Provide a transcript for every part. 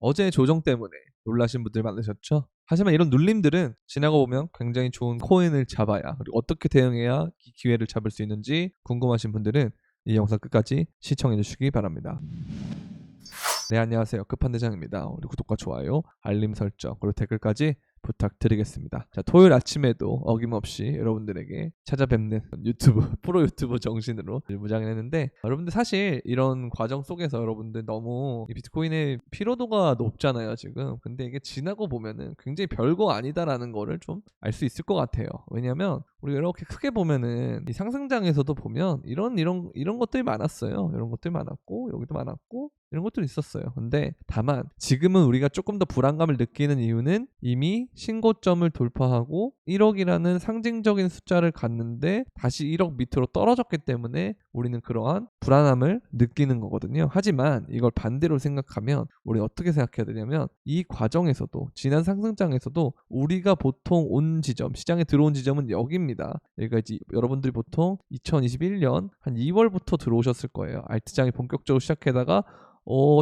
어제 조정 때문에 놀라신 분들 많으셨죠? 하지만 이런 눌림들은 지나고 보면 굉장히 좋은 코인을 잡아야, 그리고 어떻게 대응해야 이 기회를 잡을 수 있는지 궁금하신 분들은 이 영상 끝까지 시청해 주시기 바랍니다. 네, 안녕하세요. 급한대장입니다. 우리 구독과 좋아요, 알림 설정, 그리고 댓글까지 부탁드리겠습니다. 자, 토요일 아침에도 어김없이 여러분들에게 찾아뵙는 유튜브 프로 유튜브 정신으로 무장했는데, 여러분들 사실 이런 과정 속에서 여러분들 너무 이 비트코인의 피로도가 높잖아요 지금. 근데 이게 지나고 보면은 굉장히 별거 아니다라는 거를 좀 알 수 있을 것 같아요. 왜냐면 우리가 이렇게 크게 보면은 이 상승장에서도 보면 이런 것들이 많았어요. 이런 것들이 많았고, 여기도 많았고, 이런 것들이 있었어요. 근데 다만 지금은 우리가 조금 더 불안감을 느끼는 이유는 이미 신고점을 돌파하고 1억이라는 상징적인 숫자를 갔는데 다시 1억 밑으로 떨어졌기 때문에 우리는 그러한 불안함을 느끼는 거거든요. 하지만 이걸 반대로 생각하면 우리 어떻게 생각해야 되냐면, 이 과정에서도 지난 상승장에서도 우리가 보통 온 지점, 시장에 들어온 지점은 여기입니다. 여기가 이제 여러분들이 보통 2021년 한 2월부터 들어오셨을 거예요. 알트장이 본격적으로 시작하다가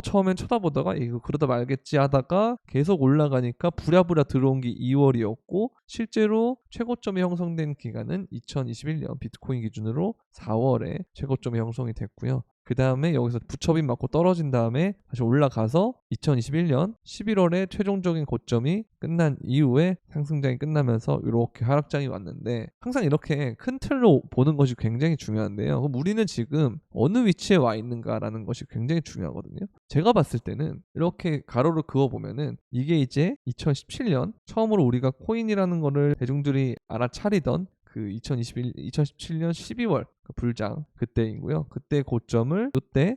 처음엔 쳐다보다가 이거 그러다 말겠지 하다가 계속 올라가니까 부랴부랴 들어온 게 2월이었고, 실제로 최고점이 형성된 기간은 2021년 비트코인 기준으로 4월에 최고점이 형성이 됐고요. 그 다음에 여기서 부처빈 맞고 떨어진 다음에 다시 올라가서 2021년 11월에 최종적인 고점이 끝난 이후에 상승장이 끝나면서 이렇게 하락장이 왔는데, 항상 이렇게 큰 틀로 보는 것이 굉장히 중요한데요. 그럼 우리는 지금 어느 위치에 와 있는가라는 것이 굉장히 중요하거든요. 제가 봤을 때는 이렇게 가로를 그어 보면은 이게 이제 2017년 처음으로 우리가 코인이라는 거를 대중들이 알아차리던 그 2017년 12월 그 불장 그때이고요. 그때 고점을 이때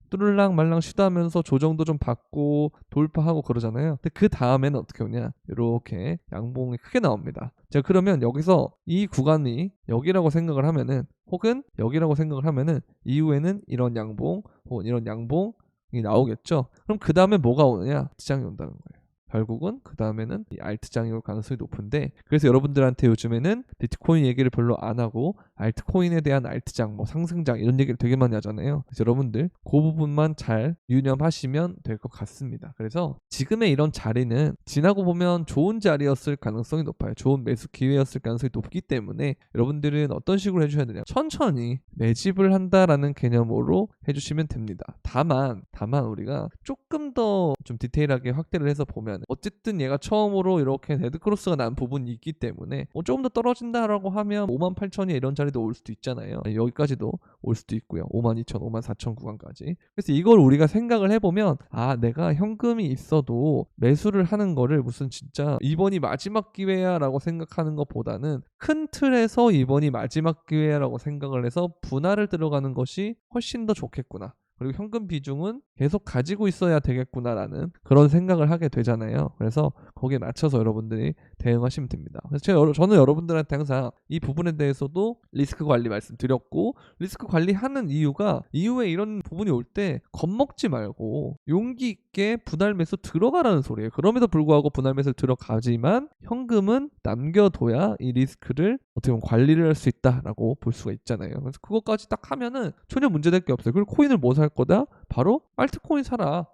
뚜를랑 말랑 쉬다하면서 조정도 좀 받고 돌파하고 그러잖아요. 근데 그 다음에는 어떻게 오냐? 이렇게 양봉이 크게 나옵니다. 자, 그러면 여기서 이 구간이 여기라고 생각을 하면은, 혹은 여기라고 생각을 하면은 이후에는 이런 양봉 혹은 이런 양봉이 나오겠죠. 그럼 그 다음에 뭐가 오느냐? 시장이 온다는 거예요. 결국은 그 다음에는 이 알트장이 올 가능성이 높은데, 그래서 여러분들한테 요즘에는 비트코인 얘기를 별로 안 하고 알트코인에 대한 알트장, 뭐 상승장 이런 얘기를 되게 많이 하잖아요. 그래서 여러분들 그 부분만 잘 유념하시면 될 것 같습니다. 그래서 지금의 이런 자리는 지나고 보면 좋은 자리였을 가능성이 높아요. 좋은 매수 기회였을 가능성이 높기 때문에 여러분들은 어떤 식으로 해주셔야 되냐, 천천히 매집을 한다라는 개념으로 해주시면 됩니다. 다만 우리가 조금 더 좀 디테일하게 확대를 해서 보면, 어쨌든 얘가 처음으로 이렇게 데드크로스가 난 부분이 있기 때문에 조금 더 떨어진다라고 하면 58,000이 이런 자리도 올 수도 있잖아요. 여기까지도 올 수도 있고요. 52,000, 54,000 구간까지. 그래서 이걸 우리가 생각을 해보면, 내가 현금이 있어도 매수를 하는 거를 무슨 진짜 이번이 마지막 기회야 라고 생각하는 것보다는 큰 틀에서 이번이 마지막 기회라고 생각을 해서 분할을 들어가는 것이 훨씬 더 좋겠구나, 그리고 현금 비중은 계속 가지고 있어야 되겠구나라는 그런 생각을 하게 되잖아요. 그래서 거기에 맞춰서 여러분들이 대응하시면 됩니다. 그래서 저는 여러분들한테 항상 이 부분에 대해서도 리스크 관리 말씀드렸고, 리스크 관리하는 이유가, 이후에 이런 부분이 올 때 겁먹지 말고 용기 있게 분할 매수 들어가라는 소리예요. 그럼에도 불구하고 분할 매수 들어가지만 현금은 남겨둬야 이 리스크를 어떻게 보면 관리를 할 수 있다라고 볼 수가 있잖아요. 그래서 그것까지 딱 하면은 전혀 문제될 게 없어요. 그리고 코인을 뭐 살 거다? 바로 알트코인 사라.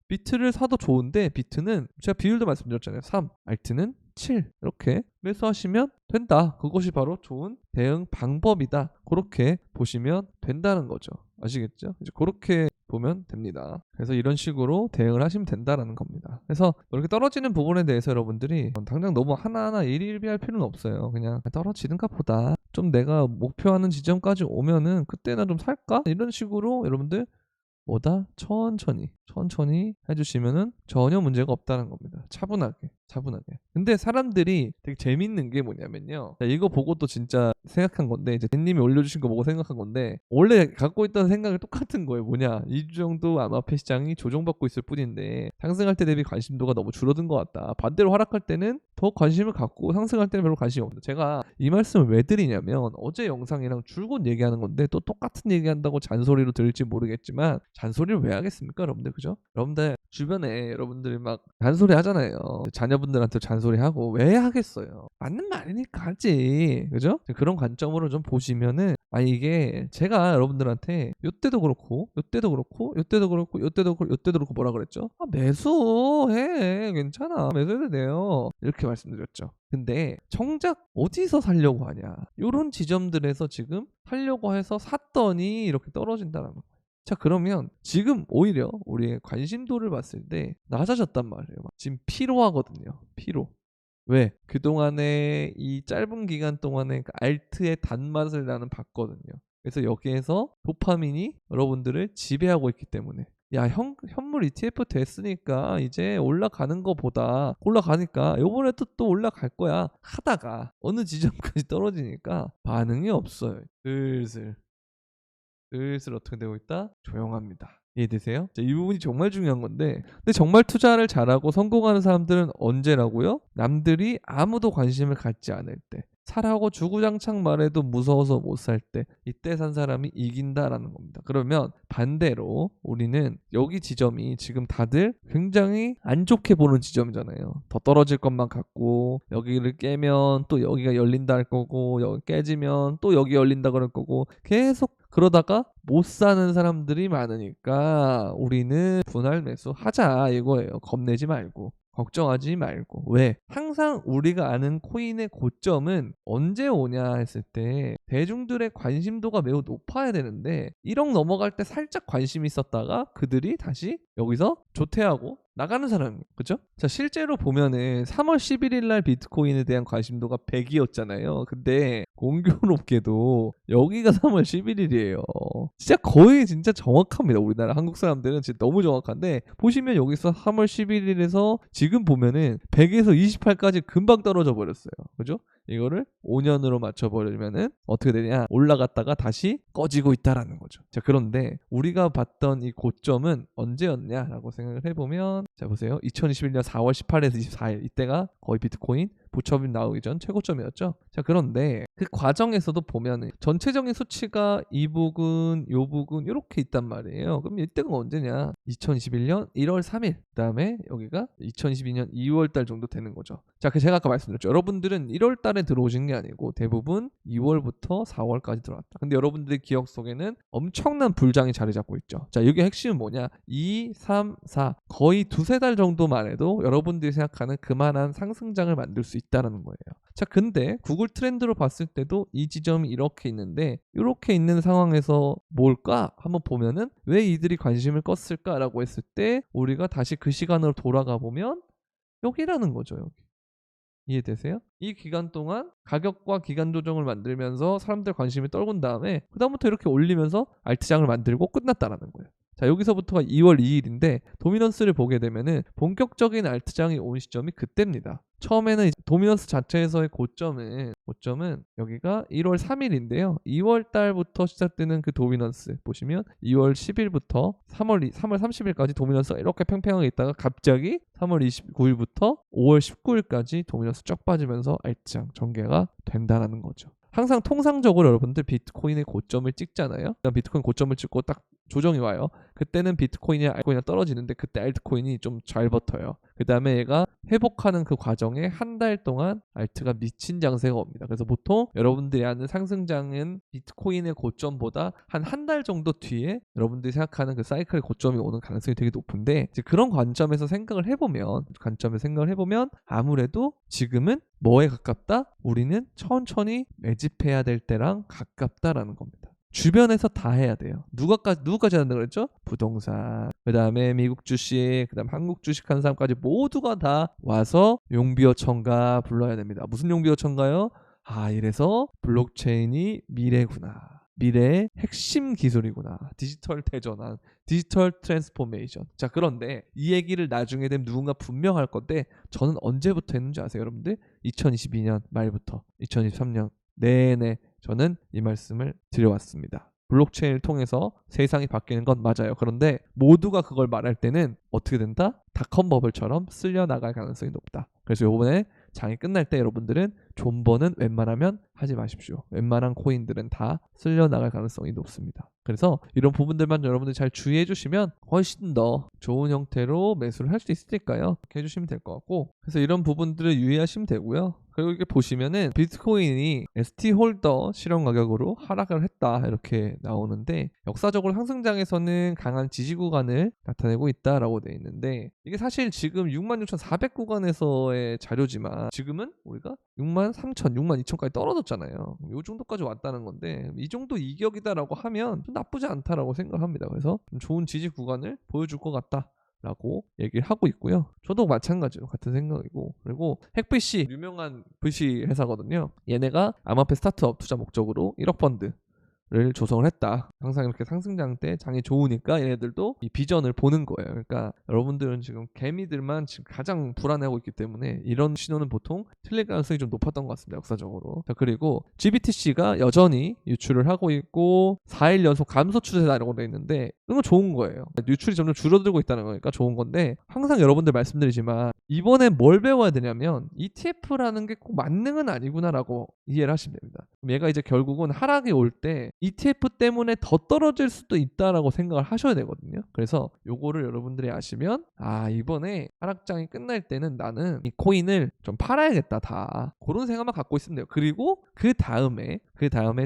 비트를 사도 좋은데, 비트는 제가 비율도 말씀드렸잖아요. 3, 알트는 7. 이렇게 매수하시면 된다. 그것이 바로 좋은 대응 방법이다. 그렇게 보시면 된다는 거죠. 아시겠죠? 이제 그렇게 보면 됩니다. 그래서 이런 식으로 대응을 하시면 된다라는 겁니다. 그래서 이렇게 떨어지는 부분에 대해서 여러분들이 당장 너무 하나하나 일일비할 필요는 없어요. 그냥 떨어지는가 보다, 좀 내가 목표하는 지점까지 오면은 그때나 좀 살까? 이런 식으로 여러분들 보다 천천히 해주시면은 전혀 문제가 없다는 겁니다. 차분하게. 근데 사람들이 되게 재밌는 게 뭐냐면요, 이거 보고 또 진짜 생각한 건데, 이제 댄님이 올려주신 거 보고 생각한 건데, 원래 갖고 있던 생각이 똑같은 거예요. 뭐냐, 이 정도 암호화폐 시장이 조정받고 있을 뿐인데 상승할 때 대비 관심도가 너무 줄어든 것 같다. 반대로 하락할 때는 더 관심을 갖고 상승할 때는 별로 관심이 없다. 제가 이 말씀을 왜 드리냐면, 어제 영상이랑 줄곧 얘기하는 건데 또 똑같은 얘기한다고 잔소리로 들을지 모르겠지만, 잔소리를 왜 하겠습니까 여러분들? 그죠? 여러분들 주변에 여러분들이 막 잔소리 하잖아요. 자녀분들한테 잔소리하고 왜 하겠어요. 맞는 말이니까 하지. 그죠? 그런 관점으로 좀 보시면은 이게 제가 여러분들한테 요때도 그렇고 요때도 그렇고 요때도 그렇고 요때도 그렇고 뭐라 그랬죠? 매수해. 괜찮아. 매수해도 돼요. 이렇게 말씀드렸죠. 근데 정작 어디서 살려고 하냐. 요런 지점들에서 지금 살려고 해서 샀더니 이렇게 떨어진다는 거예요. 자, 그러면 지금 오히려 우리의 관심도를 봤을 때 낮아졌단 말이에요. 지금 피로하거든요. 피로. 왜? 그동안에 이 짧은 기간 동안에 그 알트의 단맛을 나는 봤거든요. 그래서 여기에서 도파민이 여러분들을 지배하고 있기 때문에 야, 현물 ETF 됐으니까 이제 올라가는 거보다 올라가니까 요번에도 또 올라갈 거야 하다가 어느 지점까지 떨어지니까 반응이 없어요. 슬슬 어떻게 되고 있다? 조용합니다. 이해되세요? 자, 이 부분이 정말 중요한 건데, 근데 정말 투자를 잘하고 성공하는 사람들은 언제라고요? 남들이 아무도 관심을 갖지 않을 때, 사라고 주구장창 말해도 무서워서 못 살 때, 이때 산 사람이 이긴다라는 겁니다. 그러면 반대로 우리는 여기 지점이 지금 다들 굉장히 안 좋게 보는 지점이잖아요. 더 떨어질 것만 같고, 여기를 깨면 또 여기가 열린다 할 거고, 여기 깨지면 또 여기 열린다 그럴 거고, 계속 그러다가 못 사는 사람들이 많으니까 우리는 분할 매수 하자 이거예요. 겁내지 말고. 걱정하지 말고. 왜? 항상 우리가 아는 코인의 고점은 언제 오냐 했을 때 대중들의 관심도가 매우 높아야 되는데 1억 넘어갈 때 살짝 관심이 있었다가 그들이 다시 여기서 조퇴하고 나가는 사람, 그죠? 자, 실제로 보면은 3월 11일 날 비트코인에 대한 관심도가 100이었잖아요. 근데 공교롭게도 여기가 3월 11일이에요. 진짜 거의 진짜 정확합니다. 우리나라 한국 사람들은 진짜 너무 정확한데 보시면 여기서 3월 11일에서 지금 보면은 100에서 28까지 금방 떨어져 버렸어요. 그죠? 이거를 5년으로 맞춰버리면은 어떻게 되냐? 올라갔다가 다시 꺼지고 있다라는 거죠. 자, 그런데 우리가 봤던 이 고점은 언제였냐라고 생각을 해보면, 자, 보세요. 2021년 4월 18일에서 24일 이때가 거의 비트코인 부처빈 나오기 전 최고점이었죠. 자, 그런데 그 과정에서도 보면은 전체적인 수치가 이 부근, 요 부근 이렇게 있단 말이에요. 그럼 이때가 언제냐? 2021년 1월 3일. 그다음에 여기가 2022년 2월 달 정도 되는 거죠. 자, 그 제가 아까 말씀드렸죠. 여러분들은 1월 달에 들어오신 게 아니고 대부분 2월부터 4월까지 들어왔다. 근데 여러분들의 기억 속에는 엄청난 불장이 자리 잡고 있죠. 자, 여기 핵심은 뭐냐? 2, 3, 4 거의 두세 달 정도만 해도 여러분들이 생각하는 그만한 상승장을 만들 수 있다는 거예요. 자, 근데 구글 트렌드로 봤을 때도 이 지점이 이렇게 있는데 이렇게 있는 상황에서 뭘까? 한번 보면은 왜 이들이 관심을 껐을까라고 했을 때 우리가 다시 그 시간으로 돌아가 보면 여기라는 거죠. 여기. 이해되세요? 이 기간 동안 가격과 기간 조정을 만들면서 사람들 관심이 떨군 다음에 그다음부터 이렇게 올리면서 알트장을 만들고 끝났다라는 거예요. 자, 여기서부터가 2월 2일인데 도미넌스를 보게 되면은 본격적인 알트장이 온 시점이 그때입니다. 처음에는 도미넌스 자체에서의 고점은 여기가 1월 3일인데요. 2월 달부터 시작되는 그 도미넌스 보시면 2월 10일부터 3월 30일까지 도미넌스가 이렇게 팽팽하게 있다가 갑자기 3월 29일부터 5월 19일까지 도미넌스 쫙 빠지면서 알트장 전개가 된다는 거죠. 항상 통상적으로 여러분들 비트코인의 고점을 찍잖아요. 비트코인 고점을 찍고 딱 조정이 와요. 그때는 비트코인이 알트코인이 떨어지는데 그때 알트코인이 좀 잘 버텨요. 그 다음에 얘가 회복하는 그 과정에 한 달 동안 알트가 미친 장세가 옵니다. 그래서 보통 여러분들이 아는 상승장은 비트코인의 고점보다 한 달 정도 뒤에 여러분들이 생각하는 그 사이클의 고점이 오는 가능성이 되게 높은데 이제 그런 관점에서 생각을 해보면 아무래도 지금은 뭐에 가깝다? 우리는 천천히 매집해야 될 때랑 가깝다라는 겁니다. 주변에서 다 해야 돼요. 누구까지 한다 그랬죠? 부동산, 그 다음에 미국 주식, 그 다음 한국 주식 하는 사람까지 모두가 다 와서 용비어천가 불러야 됩니다. 무슨 용비어천가요? 이래서 블록체인이 미래구나. 미래의 핵심 기술이구나. 디지털 대전환, 디지털 트랜스포메이션. 자, 그런데 이 얘기를 나중에 되면 누군가 분명 할 건데 저는 언제부터 했는지 아세요, 여러분들? 2022년 말부터 2023년 내내 저는 이 말씀을 드려왔습니다. 블록체인을 통해서 세상이 바뀌는 건 맞아요. 그런데 모두가 그걸 말할 때는 어떻게 된다? 닷컴 버블처럼 쓸려 나갈 가능성이 높다. 그래서 이번에 장이 끝날 때 여러분들은 존버는 웬만하면 하지 마십시오. 웬만한 코인들은 다 쓸려 나갈 가능성이 높습니다. 그래서 이런 부분들만 여러분들이 잘 주의해 주시면 훨씬 더 좋은 형태로 매수를 할 수 있으니까요. 그렇게 해주시면 될 것 같고, 그래서 이런 부분들을 유의하시면 되고요. 그리고 이게 보시면은 비트코인이 ST 홀더 실현 가격으로 하락을 했다 이렇게 나오는데, 역사적으로 상승장에서는 강한 지지 구간을 나타내고 있다라고 돼 있는데, 이게 사실 지금 66,400 구간에서의 자료지만 지금은 우리가 63,000, 62,000까지 떨어졌잖아요. 이 정도까지 왔다는 건데, 이 정도 이격이다라고 하면 좀 나쁘지 않다라고 생각합니다. 그래서 좀 좋은 지지 구간을 보여줄 것 같다 라고 얘기를 하고 있고요. 저도 마찬가지로 같은 생각이고, 그리고 핵VC 유명한 VC 회사거든요. 얘네가 암호화폐 스타트업 투자 목적으로 1억 펀드 를 조성을 했다. 항상 이렇게 상승장 때 장이 좋으니까 얘네들도 이 비전을 보는 거예요. 그러니까 여러분들은 지금 개미들만 지금 가장 불안해하고 있기 때문에 이런 신호는 보통 틀릴 가능성이 좀 높았던 것 같습니다. 역사적으로. 자, 그리고 GBTC가 여전히 유출을 하고 있고 4일 연속 감소 추세다라고 돼 있는데, 이건 좋은 거예요. 유출이 점점 줄어들고 있다는 거니까 좋은 건데, 항상 여러분들 말씀드리지만 이번에 뭘 배워야 되냐면 ETF라는 게 꼭 만능은 아니구나라고 이해를 하시면 됩니다. 얘가 이제 결국은 하락이 올 때 ETF 때문에 더 떨어질 수도 있다라고 생각을 하셔야 되거든요. 그래서 요거를 여러분들이 아시면, 아, 이번에 하락장이 끝날 때는 나는 이 코인을 좀 팔아야겠다, 다 그런 생각만 갖고 있으면 돼요. 그리고 그 다음에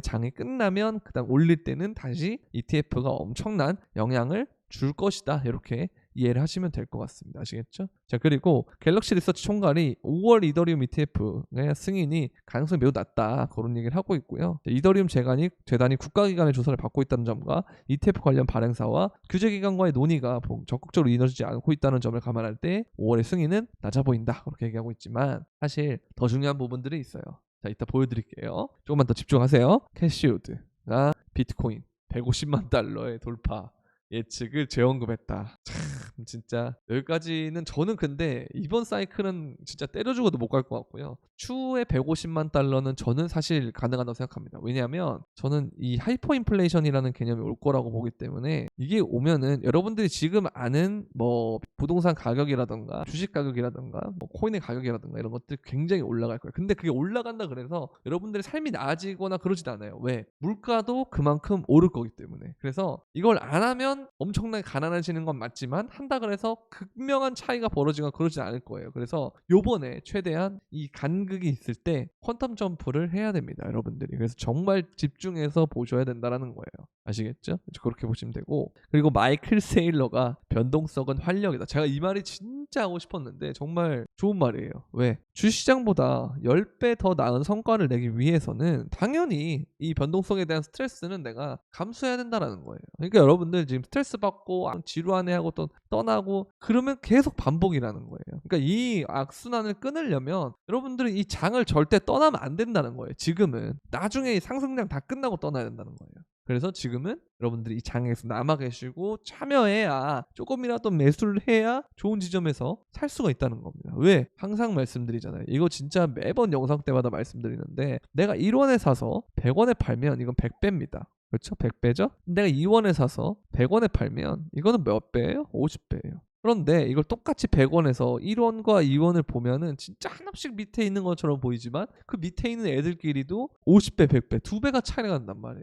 장이 끝나면 그다음 올릴 때는 다시 ETF가 엄청난 영향을 줄 것이다, 이렇게 이해를 하시면 될 것 같습니다. 아시겠죠? 자, 그리고 갤럭시 리서치 총괄이 5월 이더리움 ETF의 승인이 가능성이 매우 낮다, 그런 얘기를 하고 있고요. 이더리움 재단이 국가기관의 조사를 받고 있다는 점과 ETF 관련 발행사와 규제기관과의 논의가 적극적으로 이루어지지 않고 있다는 점을 감안할 때 5월의 승인은 낮아 보인다, 그렇게 얘기하고 있지만 사실 더 중요한 부분들이 있어요. 자, 이따 보여드릴게요. 조금만 더 집중하세요. 캐시우드가 비트코인 150만 달러의 돌파 예측을 재언급했다. 참, 진짜 여기까지는 저는, 근데 이번 사이클은 진짜 때려주고도 못 갈 것 같고요. 추후에 150만 달러는 저는 사실 가능하다고 생각합니다. 왜냐하면 저는 이 하이퍼 인플레이션이라는 개념이 올 거라고 보기 때문에, 이게 오면은 여러분들이 지금 아는 뭐 부동산 가격이라던가 주식 가격이라던가 뭐 코인의 가격이라던가 이런 것들 굉장히 올라갈 거예요. 근데 그게 올라간다 그래서 여러분들의 삶이 나아지거나 그러진 않아요. 왜? 물가도 그만큼 오를 거기 때문에. 그래서 이걸 안 하면 엄청나게 가난해지는 건 맞지만, 한다 그래서 극명한 차이가 벌어지거나 그러진 않을 거예요. 그래서 요번에 최대한 이 간극이 있을 때 퀀텀 점프를 해야 됩니다, 여러분들이. 그래서 정말 집중해서 보셔야 된다라는 거예요. 아시겠죠? 그렇게 보시면 되고, 그리고 마이클 세일러가 변동성은 활력이다. 제가 이 말이 진짜 하고 싶었는데 정말 좋은 말이에요. 왜? 주시장보다 10배 더 나은 성과를 내기 위해서는 당연히 이 변동성에 대한 스트레스는 내가 감수해야 된다라는 거예요. 그러니까 여러분들 지금 스트레스 받고 지루하네하고 또 떠나고 그러면 계속 반복이라는 거예요. 그러니까 이 악순환을 끊으려면 여러분들이 이 장을 절대 떠나면 안 된다는 거예요. 지금은. 나중에 이 상승장 다 끝나고 떠나야 된다는 거예요. 그래서 지금은 여러분들이 이 장에서 남아 계시고 참여해야, 조금이라도 매수를 해야 좋은 지점에서 살 수가 있다는 겁니다. 왜? 항상 말씀드리잖아요. 이거 진짜 매번 영상 때마다 말씀드리는데, 내가 1원에 사서 100원에 팔면 이건 100배입니다. 그렇죠? 100배죠? 내가 2원에 사서 100원에 팔면 이거는 몇 배예요? 50배예요. 그런데 이걸 똑같이 100원에서 1원과 2원을 보면은 진짜 하나씩 밑에 있는 것처럼 보이지만 그 밑에 있는 애들끼리도 50배, 100배, 2배가 차이가 난단 말이에요.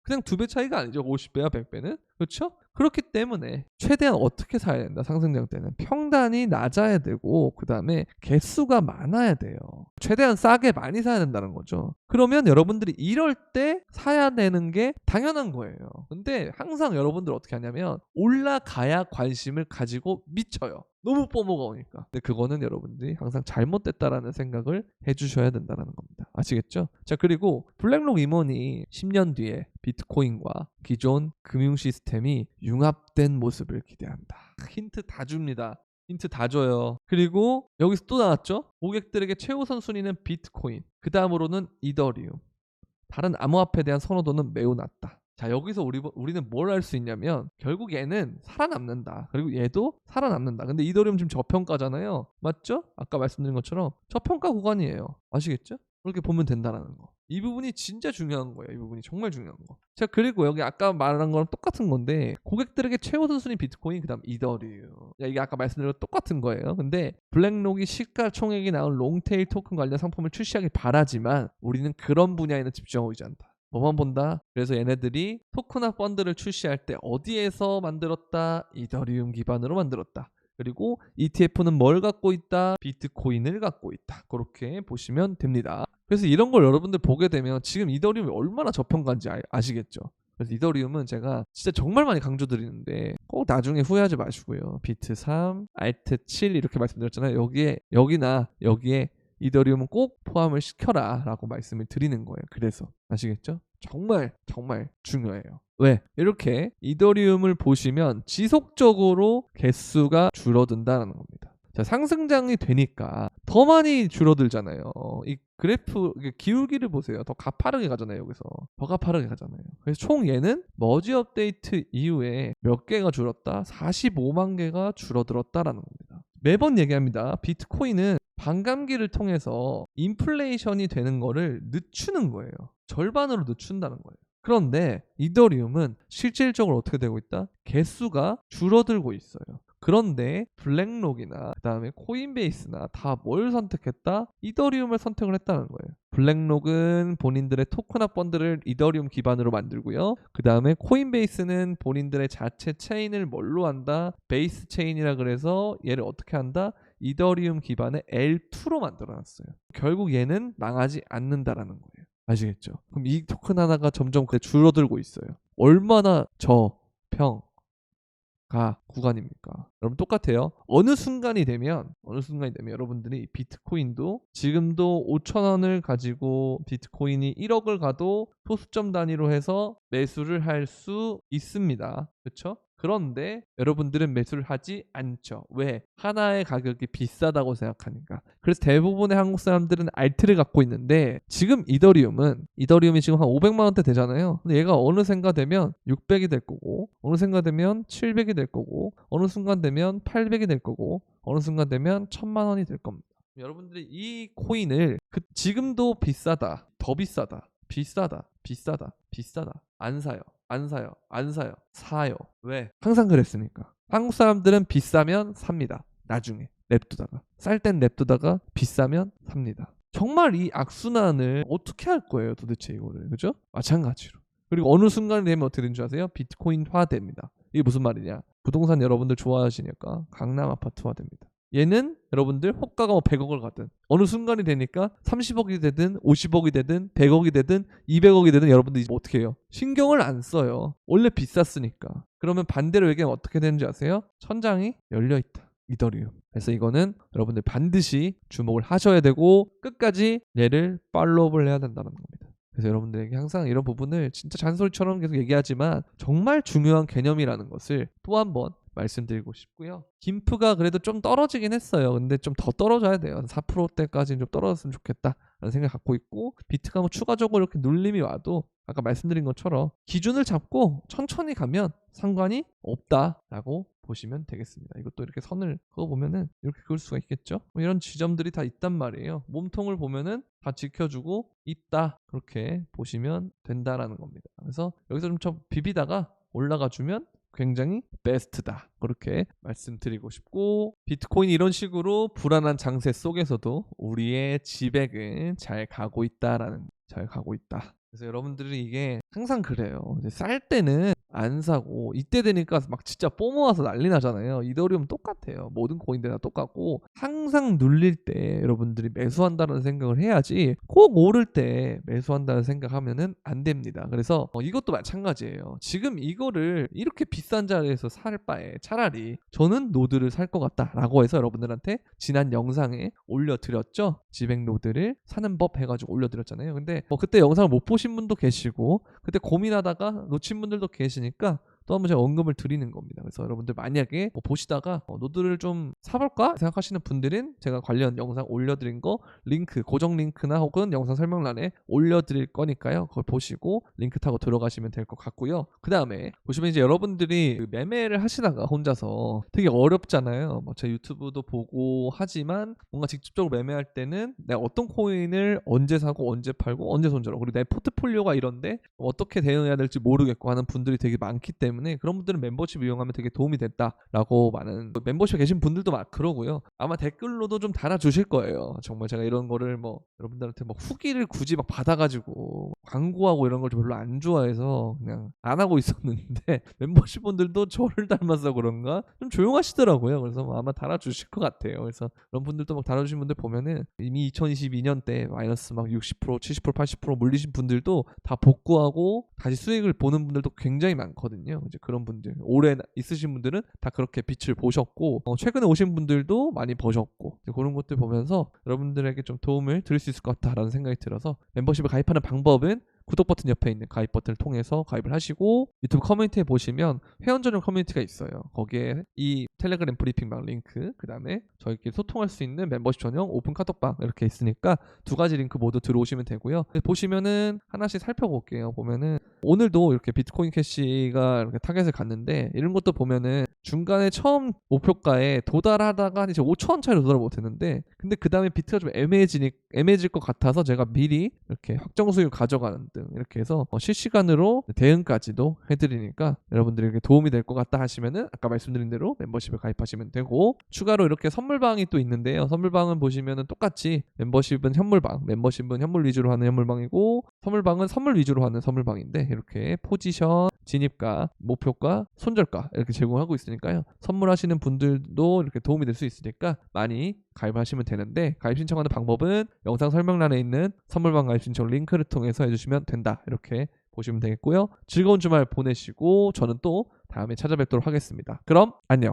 그냥 2배 차이가 아니죠. 50배와 100배는. 그렇죠? 그렇기 때문에 최대한 어떻게 사야 된다, 상승장 때는 평단이 낮아야 되고, 그 다음에 개수가 많아야 돼요. 최대한 싸게 많이 사야 된다는 거죠. 그러면 여러분들이 이럴 때 사야 되는 게 당연한 거예요. 근데 항상 여러분들 어떻게 하냐면 올라가야 관심을 가지고 미쳐요. 너무 뽀모가 오니까. 근데 그거는 여러분들이 항상 잘못됐다라는 생각을 해주셔야 된다는 겁니다. 아시겠죠? 자, 그리고 블랙록 임원이 10년 뒤에 비트코인과 기존 금융 시스템이 융합된 모습을 기대한다. 힌트 다 줍니다. 힌트 다 줘요. 그리고 여기서 또 나왔죠? 고객들에게 최우선 순위는 비트코인, 그 다음으로는 이더리움. 다른 암호화폐에 대한 선호도는 매우 낮다. 자, 여기서 우리는 뭘 할 수 있냐면 결국 얘는 살아남는다. 그리고 얘도 살아남는다. 근데 이더리움 지금 저평가잖아요. 맞죠? 아까 말씀드린 것처럼 저평가 구간이에요. 아시겠죠? 그렇게 보면 된다는 거. 이 부분이 진짜 중요한 거예요. 이 부분이 정말 중요한 거. 자, 그리고 여기 아까 말한 거랑 똑같은 건데, 고객들에게 최우선 순위 비트코인, 그 다음 이더리움. 이게 아까 말씀드린 거 똑같은 거예요. 근데 블랙록이 시가총액이 나온 롱테일 토큰 관련 상품을 출시하길 바라지만 우리는 그런 분야에는 집중하고 있지 않다. 뭐만 본다? 그래서 얘네들이 토크나 펀드를 출시할 때 어디에서 만들었다? 이더리움 기반으로 만들었다. 그리고 ETF는 뭘 갖고 있다? 비트코인을 갖고 있다. 그렇게 보시면 됩니다. 그래서 이런 걸 여러분들 보게 되면 지금 이더리움이 얼마나 저평가인지 아시겠죠? 그래서 이더리움은 제가 진짜 정말 많이 강조드리는데 꼭 나중에 후회하지 마시고요. 비트 3, 알트 7 이렇게 말씀드렸잖아요. 여기에 이더리움은 꼭 포함을 시켜라 라고 말씀을 드리는 거예요. 그래서 아시겠죠? 정말 중요해요. 왜? 이렇게 이더리움을 보시면 지속적으로 개수가 줄어든다는 겁니다. 자, 상승장이 되니까 더 많이 줄어들잖아요. 이 그래프 기울기를 보세요. 더 가파르게 가잖아요. 여기서 더 가파르게 가잖아요. 그래서 총 얘는 머지 업데이트 이후에 몇 개가 줄었다? 45만 개가 줄어들었다라는 겁니다. 매번 얘기합니다. 비트코인은 반감기를 통해서 인플레이션이 되는 거를 늦추는 거예요. 절반으로 늦춘다는 거예요. 그런데 이더리움은 실질적으로 어떻게 되고 있다? 개수가 줄어들고 있어요. 그런데 블랙록이나 그다음에 코인베이스나 다 뭘 선택했다? 이더리움을 선택을 했다는 거예요. 블랙록은 본인들의 토크나 펀드를 이더리움 기반으로 만들고요. 그다음에 코인베이스는 본인들의 자체 체인을 뭘로 한다? 베이스 체인이라 그래서 얘를 어떻게 한다? 이더리움 기반의 L2로 만들어놨어요. 결국 얘는 망하지 않는다라는 거예요. 아시겠죠? 그럼 이 토큰 하나가 점점 줄어들고 있어요. 얼마나 저평 구간입니까? 여러분 똑같아요. 어느 순간이 되면 여러분들이 비트코인도 지금도 5,000원을 가지고 비트코인이 1억을 가도 소수점 단위로 해서 매수를 할 수 있습니다. 그렇죠? 그런데 여러분들은 매수를 하지 않죠. 왜? 하나의 가격이 비싸다고 생각하니까. 그래서 대부분의 한국 사람들은 알트를 갖고 있는데 지금 이더리움이 지금 한 500만 원대 되잖아요. 근데 얘가 어느샌가 되면 600이 될 거고 어느 순간 되면 700이 될 거고 어느 순간 되면 800이 될 거고 어느 순간 되면 1000만 원이 될 겁니다. 여러분들이 이 코인을 지금도 비싸다, 더 비싸다, 비싸다 안 사요. 사요. 왜? 항상 그랬으니까. 한국 사람들은 비싸면 삽니다. 나중에 냅두다가 쌀 땐 냅두다가 비싸면 삽니다. 정말 이 악순환을 어떻게 할 거예요 도대체 이거를. 그죠? 마찬가지로. 그리고 어느 순간이 되면 어떻게 되는 줄 아세요? 비트코인화 됩니다. 이게 무슨 말이냐? 부동산 여러분들 좋아하시니까 강남 아파트화 됩니다. 얘는 여러분들 호가가 100억을 가든 어느 순간이 되니까 30억이 되든 50억이 되든 100억이 되든 200억이 되든 여러분들 이제 어떻게 해요? 신경을 안 써요. 원래 비쌌으니까. 그러면 반대로 얘기하면 어떻게 되는지 아세요? 천장이 열려있다. 이더리움. 그래서 이거는 여러분들 반드시 주목을 하셔야 되고 끝까지 얘를 팔로우를 해야 된다는 겁니다. 그래서 여러분들에게 항상 이런 부분을 진짜 잔소리처럼 계속 얘기하지만 정말 중요한 개념이라는 것을 또 한번 말씀드리고 싶고요. 김프가 그래도 좀 떨어지긴 했어요. 근데 좀 더 떨어져야 돼요. 4%대까지는 좀 떨어졌으면 좋겠다라는 생각 갖고 있고 비트가 뭐 추가적으로 이렇게 눌림이 와도 아까 말씀드린 것처럼 기준을 잡고 천천히 가면 상관이 없다라고 보시면 되겠습니다. 이것도 이렇게 선을 그어보면은 이렇게 그을 수가 있겠죠. 뭐 이런 지점들이 다 있단 말이에요. 몸통을 보면은 다 지켜주고 있다. 그렇게 보시면 된다라는 겁니다. 그래서 여기서 좀 비비다가 올라가 주면 굉장히 베스트다. 그렇게 말씀드리고 싶고 비트코인이 이런 식으로 불안한 장세 속에서도 우리의 지백은 잘 가고 있다. 그래서 여러분들이 이게 항상 그래요. 쌀 때는 안 사고 이때 되니까 막 진짜 뽀모아서 난리 나잖아요. 이더리움 똑같아요. 모든 코인들 다 똑같고 항상 눌릴 때 여러분들이 매수한다는 생각을 해야지 꼭 오를 때 매수한다는 생각하면은 안 됩니다. 그래서 이것도 마찬가지예요. 지금 이거를 이렇게 비싼 자리에서 살 바에 차라리 저는 노드를 살 것 같다라고 해서 여러분들한테 지난 영상에 올려드렸죠. 지백 노드를 사는 법 해가지고 올려드렸잖아요. 근데 그때 영상을 못 보신 분도 계시고 그때 고민하다가 놓친 분들도 계시니까 또 한번 제가 언급을 드리는 겁니다. 그래서 여러분들 만약에 보시다가 노드를 좀 사볼까 생각하시는 분들은 제가 관련 영상 올려드린 거 링크 고정 링크나 혹은 영상 설명란에 올려드릴 거니까요. 그걸 보시고 링크 타고 들어가시면 될 것 같고요. 그 다음에 보시면 이제 여러분들이 매매를 하시다가 혼자서 되게 어렵잖아요. 제 유튜브도 보고 하지만 뭔가 직접적으로 매매할 때는 내가 어떤 코인을 언제 사고 언제 팔고 언제 손절하고 그리고 내 포트폴리오가 이런데 어떻게 대응해야 될지 모르겠고 하는 분들이 되게 많기 때문에 때문에 그런 분들은 멤버십 이용하면 되게 도움이 됐다라고 많은 멤버십에 계신 분들도 막 그러고요. 아마 댓글로도 좀 달아주실 거예요. 정말 제가 이런 거를 뭐 여러분들한테 뭐 후기를 굳이 막 받아가지고 광고하고 이런 걸 별로 안 좋아해서 그냥 안 하고 있었는데 멤버십 분들도 저를 닮아서 그런가 좀 조용하시더라고요. 그래서 뭐 아마 달아주실 것 같아요. 그래서 그런 분들도 막 달아주신 분들 보면은 이미 2022년 때 마이너스 막 60%, 70%, 80% 물리신 분들도 다 복구하고 다시 수익을 보는 분들도 굉장히 많거든요. 이제 그런 분들 오래 있으신 분들은 다 그렇게 빛을 보셨고 최근에 오신 분들도 많이 보셨고 그런 것들 보면서 여러분들에게 좀 도움을 드릴 수 있을 것 같다라는 생각이 들어서 멤버십에 가입하는 방법은 구독 버튼 옆에 있는 가입 버튼을 통해서 가입을 하시고 유튜브 커뮤니티에 보시면 회원 전용 커뮤니티가 있어요. 거기에 이 텔레그램 브리핑방 링크 그 다음에 저희끼리 소통할 수 있는 멤버십 전용 오픈 카톡방 이렇게 있으니까 두 가지 링크 모두 들어오시면 되고요. 보시면은 하나씩 살펴볼게요. 보면은 오늘도 이렇게 비트코인 캐시가 이렇게 타겟을 갔는데 이런 것도 보면은 중간에 처음 목표가에 도달하다가 이제 5,000원 차이로 도달 못했는데 근데 그 다음에 비트가 좀 애매해질 것 같아서 제가 미리 이렇게 확정 수익 가져가는 등 이렇게 해서 실시간으로 대응까지도 해드리니까 여러분들에게 도움이 될 것 같다 하시면은 아까 말씀드린 대로 멤버십에 가입하시면 되고 추가로 이렇게 선물방이 또 있는데요. 선물방은 보시면은 똑같이 멤버십은 현물방, 멤버십은 현물 위주로 하는 현물방이고 선물방은 선물 위주로 하는 선물방인데 이렇게 포지션, 진입가, 목표가, 손절가 이렇게 제공하고 있으니까요. 선물하시는 분들도 이렇게 도움이 될 수 있으니까 많이 가입하시면 되는데 가입 신청하는 방법은 영상 설명란에 있는 선물방 가입 신청 링크를 통해서 해주시면 된다. 이렇게 보시면 되겠고요. 즐거운 주말 보내시고 저는 또 다음에 찾아뵙도록 하겠습니다. 그럼 안녕.